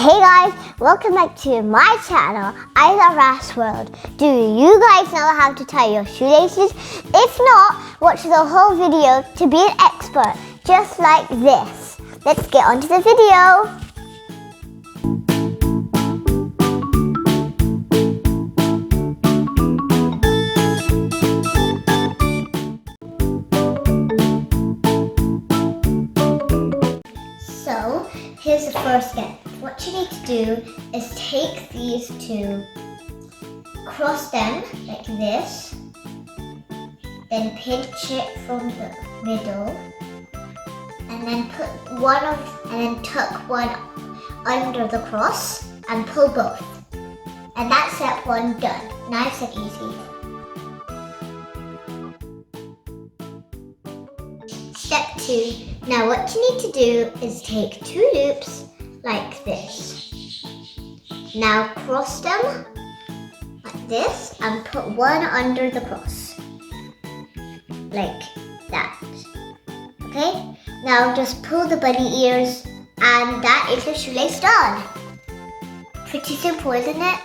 Hey guys, welcome back to my channel, Aiza World. Do you guys know how to tie your shoelaces? If not, watch the whole video to be an expert, just like this. Let's get on to the video. So, here's the first step. What you need to do is take these two, cross them like this, then pinch it from the middle, and then tuck one under the cross and pull both. And that's step one done. Nice and easy. Step two. Now what you need to do is take two loops like this. Now cross them like this and put one under the cross. Like that. Okay? Now just pull the bunny ears and that is the shoelace done. Pretty simple, isn't it?